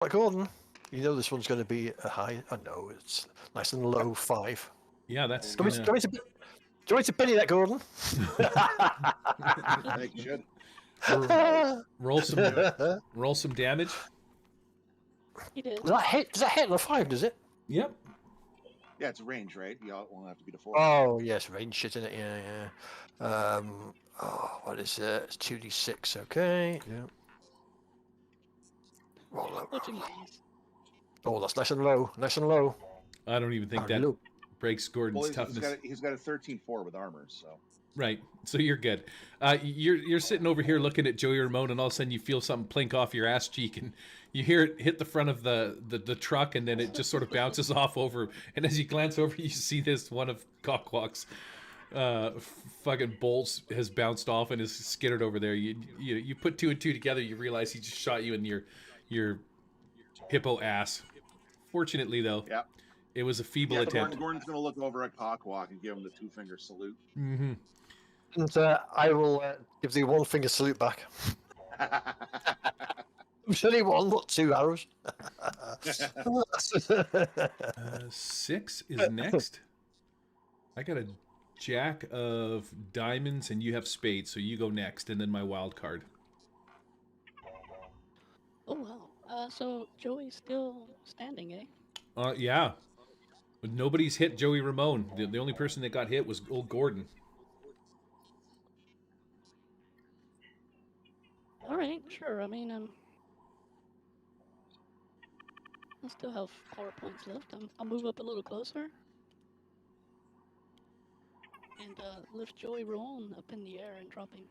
Right, Gordon, you know this one's going to be a high. Oh no, it's nice and low 5. Yeah, that's Do you kind want me to penny that, Gordon? I think you should. roll some damage. He did. Does that hit? Does that hit on a 5? Does it? Yep. Yeah, it's range, right? You won't have to be the 4. Oh yes, range shit in it. Yeah. Oh, what is it? It's 2d6. Okay. Yeah. Roll that. What you means? Oh, that's nice and low. Nice and low. I don't even think that breaks Gordon's toughness. He's got a 13-4 with armor, so. Right, so you're good. You're sitting over here looking at Joey Ramone, and all of a sudden you feel something plink off your ass cheek, and you hear it hit the front of the truck, and then it just sort of bounces off over. And as you glance over, you see this one of Cockwalk's fucking bolts has bounced off and is skittered over there. You put 2 and 2 together, you realize he just shot you in your hippo ass. Fortunately, though, it was a feeble attempt. Gordon's going to look over at Cockwalk and give him the 2-finger salute. Mm-hmm. And I will give the 1-finger salute back. It's only 1, not 2 arrows. 6 is next. I got a jack of diamonds, and you have spades, so you go next, and then my wild card. Oh wow. So Joey's still standing, eh? Yeah. But nobody's hit Joey Ramone. The only person that got hit was old Gordon. All right, sure. I mean, I still have power points left. I'll move up a little closer and lift Joey Ramone up in the air and drop him.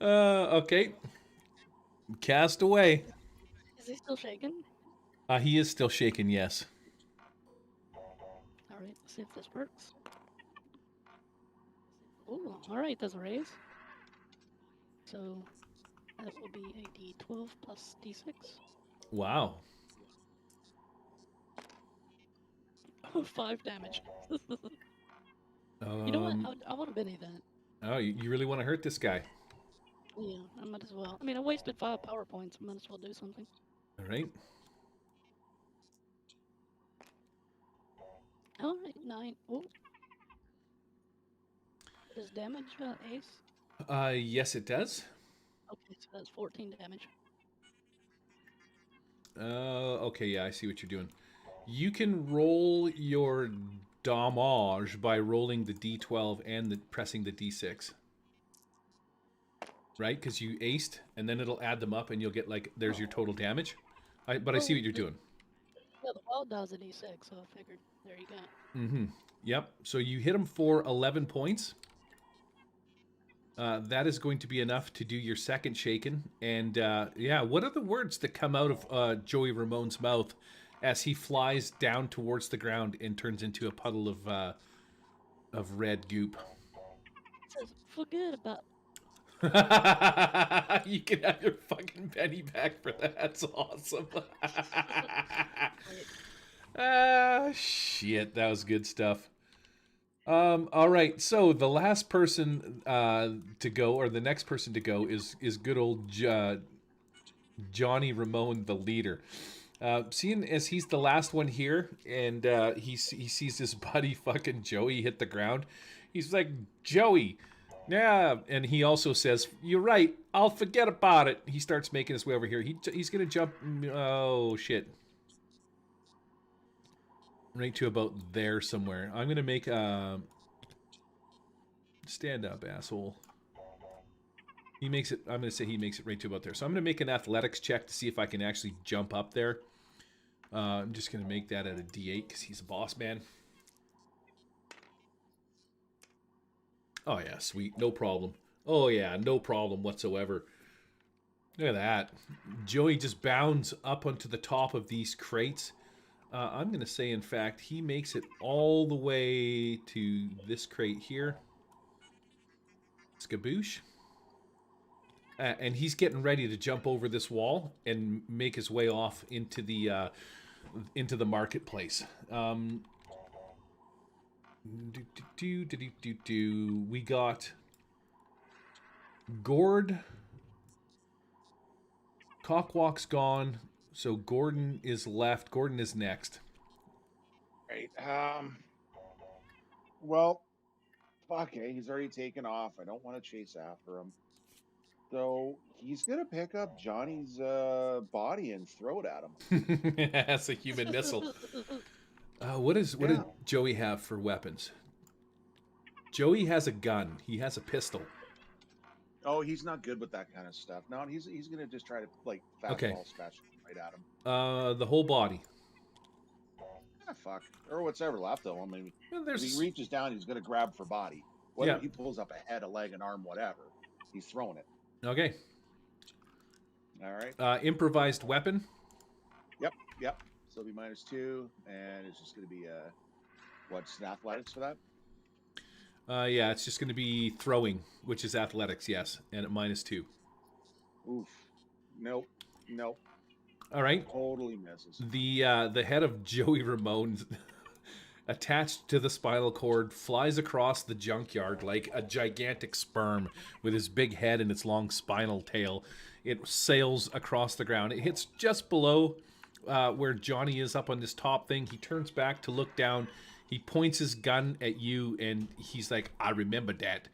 Okay. Cast away. Is he still shaking? He is still shaking, yes. All right, let's see if this works. Oh, all right, that's a raise. So that will be a d12 plus d6. Wow. 5 damage. You know what? I want to Benny that. Oh, you really want to hurt this guy? Yeah, I might as well. I mean, I wasted 5 power points. I might as well do something. All right. All right, 9. Oh. Does damage ace? Yes, it does. Okay, so that's 14 damage. Okay, yeah, I see what you're doing. You can roll your damage by rolling the d12 and pressing the d6. Right? Because you aced, and then it'll add them up, and you'll get, like, there's your total damage. I see what you're doing. Yeah, the wild die's a d6, so I figured, there you go. Mm-hmm. Yep. So you hit him for 11 points. That is going to be enough to do your second shaken. And, yeah, what are the words that come out of Joey Ramone's mouth as he flies down towards the ground and turns into a puddle of red goop? It says, forget about... You can have your fucking penny back for that. That's awesome. Shit, that was good stuff. All right, so the last person to go, or the next person to go, is good old Johnny Ramone, the leader. Seeing as he's the last one here, and he sees his buddy fucking Joey hit the ground, he's like, Joey, yeah, and he also says, you're right, I'll forget about it. He starts making his way over here. He's gonna jump, oh shit. Right to about there somewhere. I'm gonna make stand up, asshole. He makes it. I'm gonna say he makes it right to about there. So I'm gonna make an athletics check to see if I can actually jump up there. I'm just gonna make that at a D8 because he's a boss man. Oh yeah, sweet, no problem. Oh yeah, no problem whatsoever. Look at that. Joey just bounds up onto the top of these crates. I'm going to say, in fact, he makes it all the way to this crate here. Skaboosh. And he's getting ready to jump over this wall and make his way off into the marketplace. We got Gord, Cockwalk's gone, so Gordon is left. Gordon is next. Right. Well, fuck it. He's already taken off. I don't want to chase after him. So he's gonna pick up Johnny's body and throw it at him. That's a human missile. What did Joey have for weapons? Joey has a gun. He has a pistol. Oh, he's not good with that kind of stuff. No, he's gonna just try to like fastball smash right at him. The whole body. Ah, fuck. Or whatever left of him. Maybe Well, if he reaches down, he's gonna grab for body. Whether he pulls up a head, a leg, an arm, whatever, he's throwing it. Okay. All right. Improvised weapon. Yep. So it'll be -2, and it's just gonna be what's athletics for that? Yeah, it's just going to be throwing, which is athletics, yes, and at -2. Oof. Nope. All right. Totally misses. The head of Joey Ramone, attached to the spinal cord, flies across the junkyard like a gigantic sperm with his big head and its long spinal tail. It sails across the ground. It hits just below where Johnny is up on this top thing. He turns back to look down. He points his gun at you, and he's like, I remember that.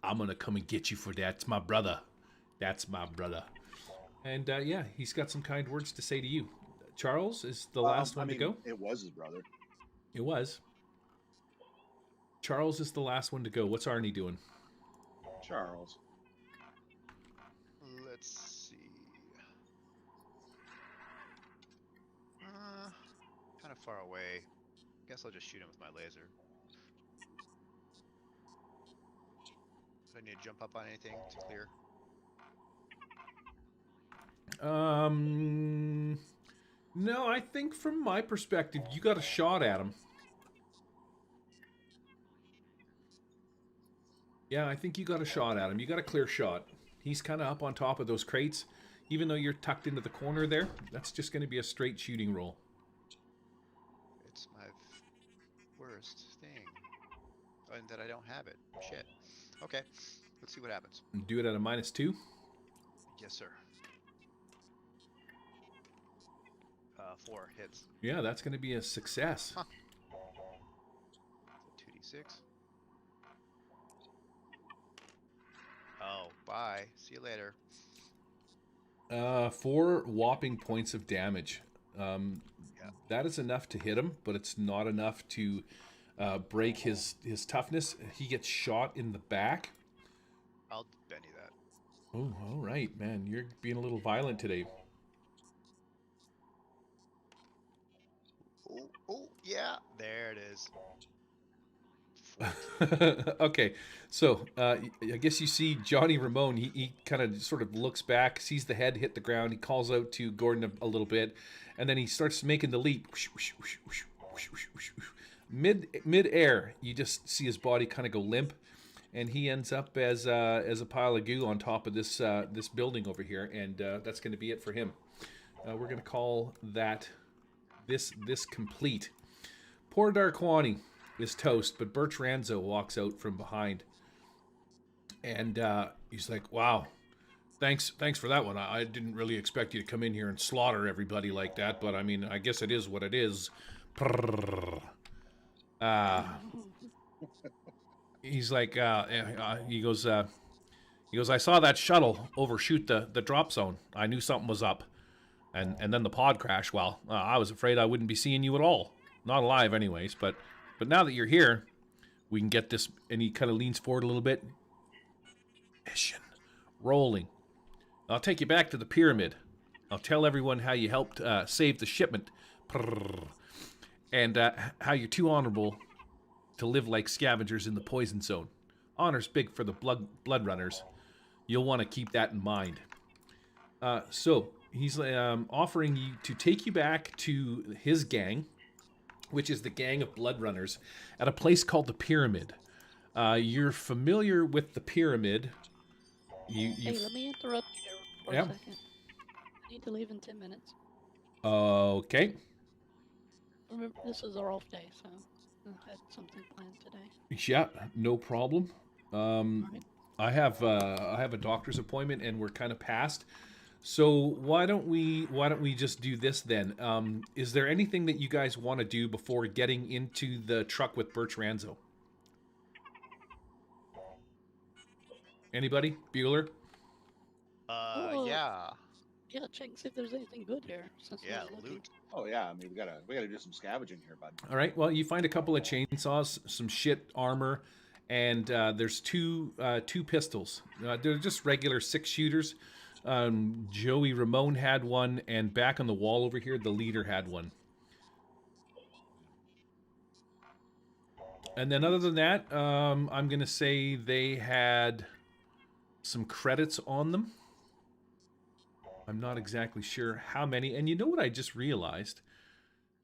I'm going to come and get you for that. It's my brother. That's my brother. And, yeah, he's got some kind words to say to you. Charles is the last one to go. It was his brother. It was. Charles is the last one to go. What's Arnie doing? Charles. Let's see. Kind of far away. Guess I'll just shoot him with my laser. Do I need to jump up on anything to clear? No, I think from my perspective, you got a shot at him. Yeah, I think you got a shot at him. You got a clear shot. He's kind of up on top of those crates. Even though you're tucked into the corner there, that's just going to be a straight shooting roll. It's my worst thing. And that I don't have it. Shit. Okay, let's see what happens. Do it at a -2. Yes, sir. 4 hits. Yeah, that's going to be a success. Huh. 2d6. Oh, bye. See you later. 4 whopping points of damage. That is enough to hit him, but it's not enough to break his toughness. He gets shot in the back. I'll Benny that. Oh, all right, man. You're being a little violent today. Oh, yeah. There it is. Okay, so I guess you see Johnny Ramone. He kind of sort of looks back, sees the head hit the ground. He calls out to Gordon a little bit, and then he starts making the leap. Mid-air, you just see his body kind of go limp, and he ends up as a pile of goo on top of this building over here, and that's going to be it for him. We're going to call that this complete. Poor Darkwani is toast, but Birch Ranzo walks out from behind, and he's like, "Wow, thanks for that one. I didn't really expect you to come in here and slaughter everybody like that, but I mean, I guess it is what it is." He's like, he goes, I saw that shuttle overshoot the drop zone. I knew something was up, and then the pod crash. Well, I was afraid I wouldn't be seeing you at all, not alive, anyways, but. But now that you're here, we can get this. And he kind of leans forward a little bit. Mission rolling. I'll take you back to the pyramid. I'll tell everyone how you helped save the shipment. And how you're too honorable to live like scavengers in the poison zone. Honor's big for the blood runners. You'll want to keep that in mind. So he's offering you to take you back to his gang, which is the gang of blood runners, at a place called the Pyramid. You're familiar with the Pyramid. Hey, let me interrupt you for a second. I need to leave in 10 minutes. Okay. Remember, this is our off day, so I had something planned today. Yeah, no problem. Right. I have a doctor's appointment, and we're kind of past. So why don't we just do this then? Is there anything that you guys want to do before getting into the truck with Birch Ranzo? Anybody? Bueller? Oh, Yeah. yeah, check and see if there's anything good here. Since Yeah, we're looking. loot. Oh yeah, I mean we gotta do some scavenging here, bud. All right. Well, you find a couple of chainsaws, some shit armor, and there's two pistols. They're just regular 6-shooters. Joey Ramone had one, and back on the wall over here, the leader had one. And then other than that, I'm gonna say they had some credits on them. I'm not exactly sure how many. And you know what I just realized?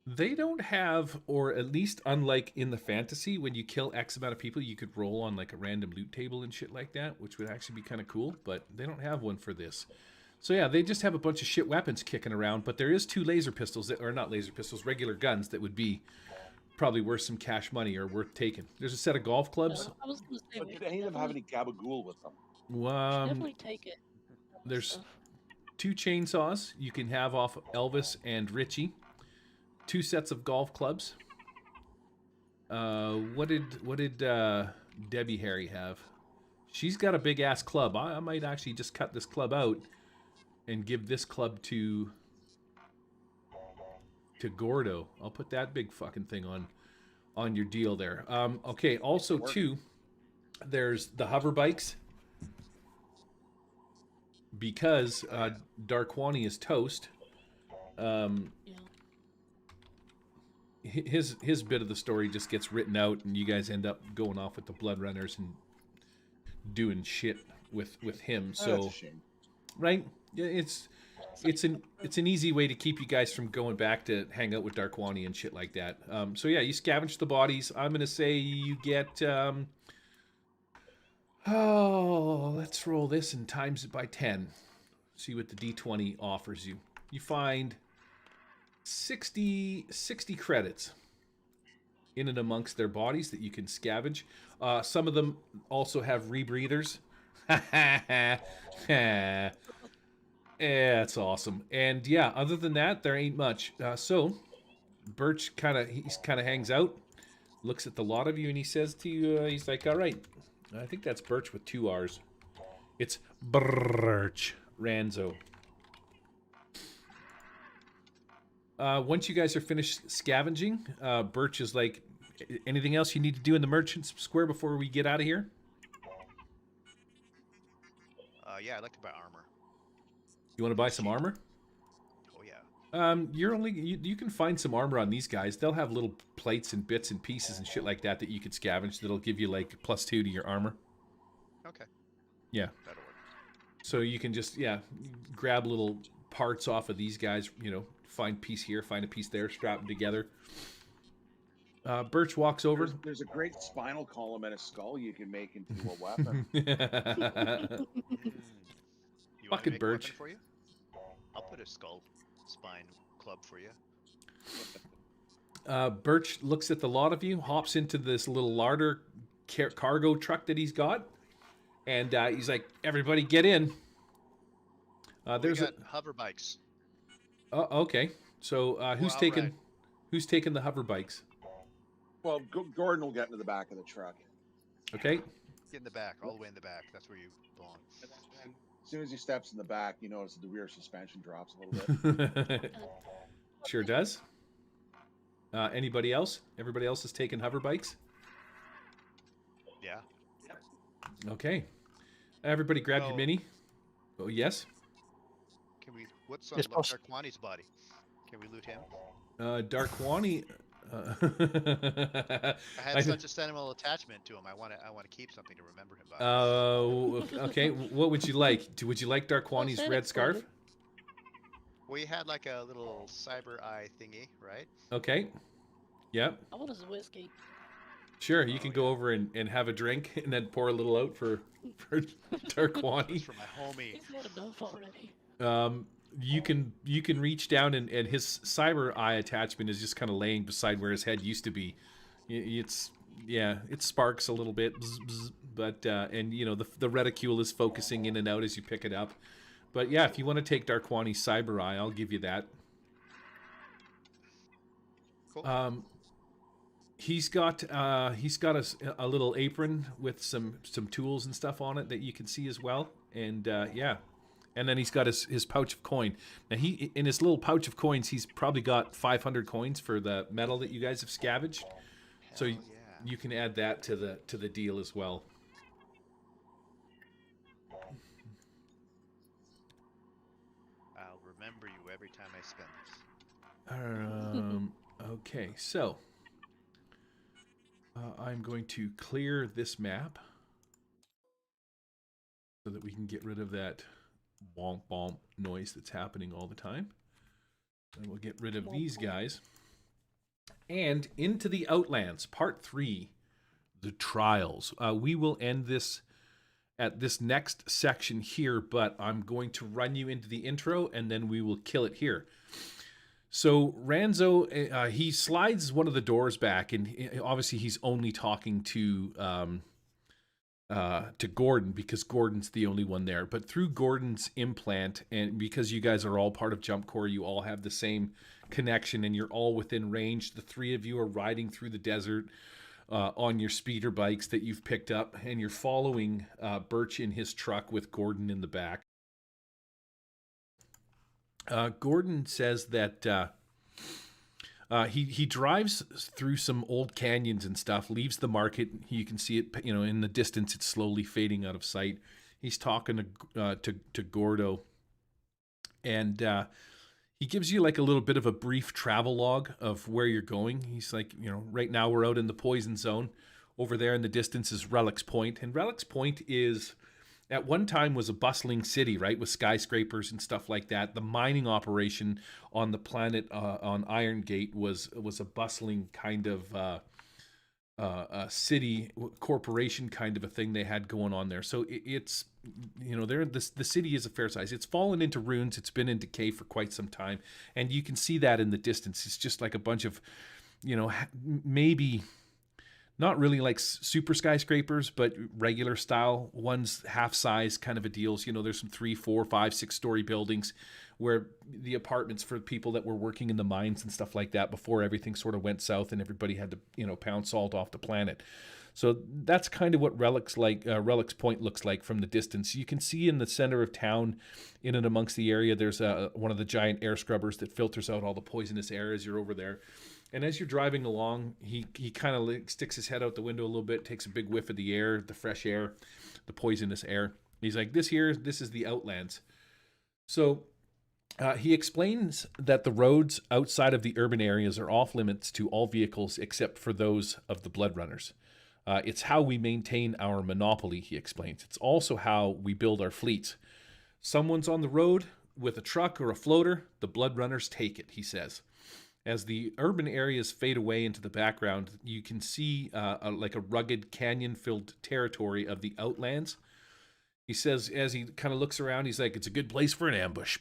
They don't have, or at least unlike in the fantasy, when you kill X amount of people, you could roll on like a random loot table and shit like that, which would actually be kind of cool, but they don't have one for this. So yeah, they just have a bunch of shit weapons kicking around, but there is 2 laser pistols, that, or not laser pistols, regular guns that would be probably worth some cash money or worth taking. There's a set of golf clubs. I was gonna say, But we did any of them have any gabagool with them? definitely take it. There's Stuff. 2 chainsaws you can have off Elvis and Richie. 2 sets of golf clubs. What did Debbie Harry have? She's got a big ass club. I might actually just cut this club out and give this club to Gordo. I'll put that big fucking thing on your deal there. Okay. Also, too, there's the hover bikes, because Darkwani is toast. Yeah. His bit of the story just gets written out, and you guys end up going off with the Blood Runners and doing shit with him. Oh, So, that's a shame. right? Yeah, it's an easy way to keep you guys from going back to hang out with Darkwani and shit like that. So yeah, you scavenge the bodies. I'm gonna say you get. Let's roll this and times it by 10. See what the D20 offers you. You find 60 credits in and amongst their bodies that you can scavenge. Some of them also have rebreathers. Yeah, it's awesome. And yeah, other than that, there ain't much. So Birch kind of hangs out, looks at the lot of you, and he says to you, he's like, all right, I think that's Birch with 2 R's. It's Birch Ranzo. Once you guys are finished scavenging, Birch is like, anything else you need to do in the Merchant's Square before we get out of here? Yeah, I'd like to buy armor. You want to buy some armor? Oh yeah. You can find some armor on these guys. They'll have little plates and bits and pieces and shit like that you could scavenge. That'll give you like +2 to your armor. Okay. Yeah. That'll work. So you can just grab little parts off of these guys. Find a piece here, find a piece there, strap them together. Birch walks over. There's a great spinal column and a skull you can make into a weapon. You want Fucking me to make a Birch. weapon for you? I'll put a skull spine club for you. Birch looks at the lot of you, hops into this little larder cargo truck that he's got, and he's like, "Everybody, get in." There's we got hover bikes. Okay. So who's Well, taking right. who's taking the hover bikes? Well, Gordon will get into the back of the truck. Okay. Get in the back, all the way in the back. That's where you belong. And as soon as he steps in the back, you notice the rear suspension drops a little bit. Sure does. Anybody else? Everybody else is taking hover bikes? Yeah. Okay. Everybody grab your Oh. mini. Oh, yes. Can we? What's on Yes, boss. Darkwani's body? Can we loot him? Darkwani. I had such a sentimental attachment to him. I want to keep something to remember him by. Okay. What would you like? Would you like Darkwani's send red it scarf? forward. We had like a little cyber eye thingy, right? Okay. Yep. I want his whiskey. Sure. You can go over and have a drink and then pour a little out for Darkwani. It's for my homie. He's had enough already. You can reach down and his cyber eye attachment is just kind of laying beside where his head used to be. It sparks a little bit, bzz, bzz, but and the reticule is focusing in and out as you pick it up. But yeah, if you want to take Darkwani's Cyber Eye, I'll give you that. Cool. He's got a little apron with some tools and stuff on it that you can see as well. And yeah, and then he's got his pouch of coin. Now he in his little pouch of coins, he's probably got 500 coins for the metal that you guys have scavenged. So Hell yeah. you can add that to the deal as well. I'll remember you every time I spend this. Okay, so I'm going to clear this map so that we can get rid of that womp womp noise that's happening all the time. And we'll get rid of these guys. And into the Outlands, Part 3, the Trials. We will end this at this next section here, but I'm going to run you into the intro, and then we will kill it here. So Ranzo, he slides one of the doors back, and obviously he's only talking to Gordon because Gordon's the only one there. But through Gordon's implant, and because you guys are all part of Jumpcorp, you all have the same connection, and you're all within range. The three of you are riding through the desert on your speeder bikes that you've picked up, and you're following Birch in his truck with Gordon in the back. Gordon says that he drives through some old canyons and stuff, leaves the market. You can see it, in the distance. It's slowly fading out of sight. He's talking to Gordo, and he gives you like a little bit of a brief travel log of where you're going. He's like, right now we're out in the poison zone. Over there in the distance is Relics Point, and Relics Point is, at one time, was a bustling city, right, with skyscrapers and stuff like that. The mining operation on the planet on Irongate was a bustling kind of a city corporation kind of a thing they had going on there. So it's the city is a fair size. It's fallen into ruins. It's been in decay for quite some time, and you can see that in the distance. It's just like a bunch of maybe not really like super skyscrapers, but regular style ones, half size kind of a deals. There's some 3, 4, 5, 6-story buildings where the apartments for people that were working in the mines and stuff like that before everything sort of went south and everybody had to pound salt off the planet. So that's kind of what Relics Point looks like from the distance. You can see in the center of town, in and amongst the area, there's one of the giant air scrubbers that filters out all the poisonous air as you're over there. And as you're driving along, he kind of sticks his head out the window a little bit, takes a big whiff of the air, the fresh air, the poisonous air. He's like, this is the Outlands. So he explains that the roads outside of the urban areas are off limits to all vehicles except for those of the Blood Runners. It's how we maintain our monopoly, he explains. It's also how we build our fleets. Someone's on the road with a truck or a floater, the Blood Runners take it, he says. As the urban areas fade away into the background, you can see like a rugged canyon-filled territory of the Outlands. He says, as he kind of looks around, he's like, it's a good place for an ambush.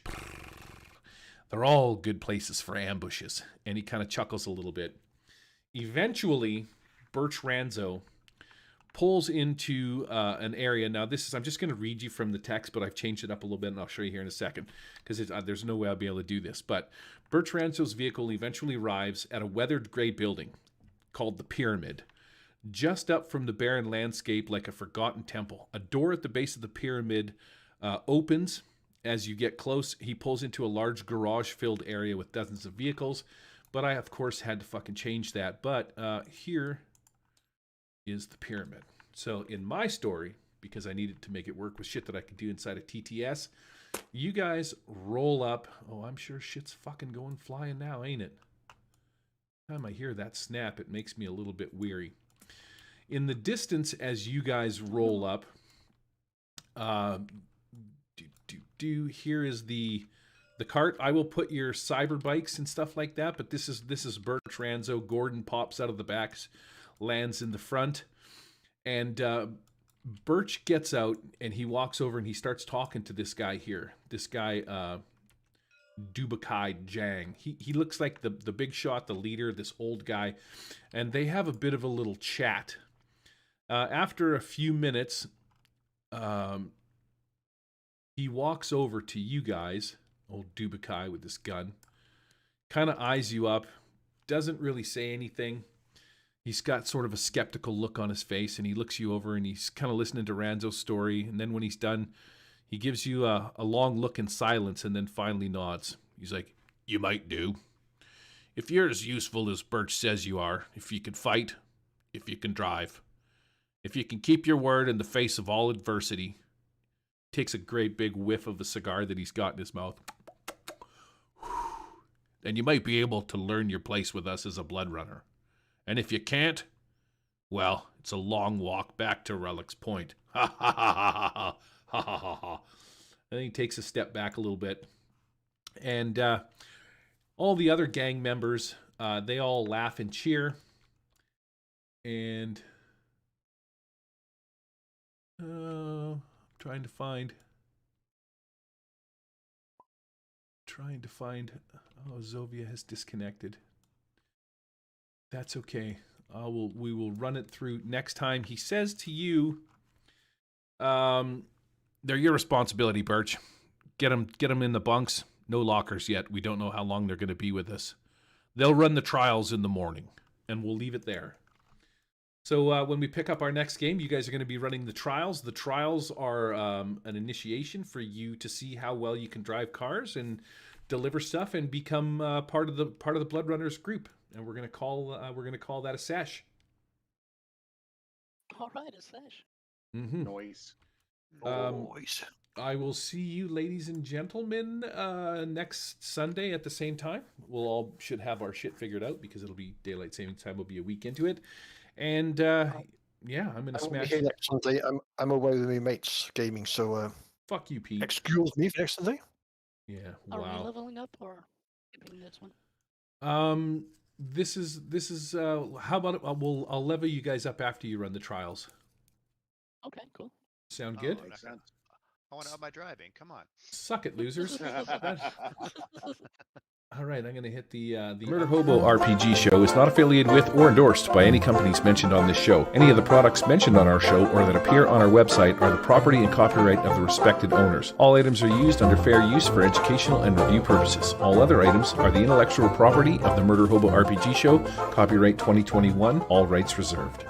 They're all good places for ambushes. And he kind of chuckles a little bit. Eventually, Birch Ranzo pulls into an area. Now, I'm just going to read you from the text, but I've changed it up a little bit, and I'll show you here in a second, because there's no way I'll be able to do this. But Birch Ranzo's vehicle eventually arrives at a weathered gray building called the Pyramid. Just up from the barren landscape like a forgotten temple, a door at the base of the pyramid opens. As you get close, he pulls into a large garage-filled area with dozens of vehicles. But I, of course, had to fucking change that. But here is the pyramid. So in my story, because I needed to make it work with shit that I could do inside of TTS, you guys roll up. Oh, I'm sure shit's fucking going flying now, ain't it? Every time I hear that snap, it makes me a little bit weary. In the distance, as you guys roll up, here is the cart. I will put your cyber bikes and stuff like that, but this is Birch Ranzo. Gordon pops out of the back, lands in the front, and Birch gets out and he walks over and he starts talking to this guy here. This guy, Dubakai Jang. He looks like the big shot, the leader, this old guy, and they have a bit of a little chat. After a few minutes, He walks over to you guys, old Dubakai with this gun, kind of eyes you up, doesn't really say anything. He's got sort of a skeptical look on his face, and he looks you over, and he's kind of listening to Ranzo's story. And then when he's done, he gives you a long look in silence, and then finally nods. He's like, "You might do. If you're as useful as Birch says you are, if you can fight, if you can drive, if you can keep your word in the face of all adversity." Takes a great big whiff of the cigar that he's got in his mouth. "Then you might be able to learn your place with us as a blood runner. And if you can't, well, it's a long walk back to Relic's Point." Ha ha ha ha ha ha ha ha ha. And then he takes a step back a little bit. And all the other gang members, they all laugh and cheer. And trying to find. Oh, Zovia has disconnected. That's okay. We will run it through next time. He says to you, "They're your responsibility, Birch. Get them in the bunks. No lockers yet. We don't know how long they're going to be with us. They'll run the trials in the morning, and we'll leave it there." So when we pick up our next game, you guys are going to be running the trials. The trials are an initiation for you to see how well you can drive cars and deliver stuff and become part of the Blood Runners group. And we're going to call that a sesh. All right, a sesh. Mm-hmm. Noise. Noise. I will see you, ladies and gentlemen, next Sunday at the same time. We'll all should have our shit figured out because it'll be daylight saving time. We'll be a week into it. And yeah, I'm gonna smash. Here next Sunday. I'm away with my mates gaming, so Fuck you, Pete. excuse me for next Sunday. Yeah. Are we Wow. leveling up or skipping this one? This is. How about it? I'll level you guys up after you run the trials. Okay, cool. Sound good? Makes sense. I want to up my driving. Come on. Suck it, losers. All right, I'm going to hit the Murder Hobo RPG show is not affiliated with or endorsed by any companies mentioned on this show. Any of the products mentioned on our show or that appear on our website are the property and copyright of the respected owners. All items are used under fair use for educational and review purposes. All other items are the intellectual property of the Murder Hobo RPG show, copyright 2021, all rights reserved.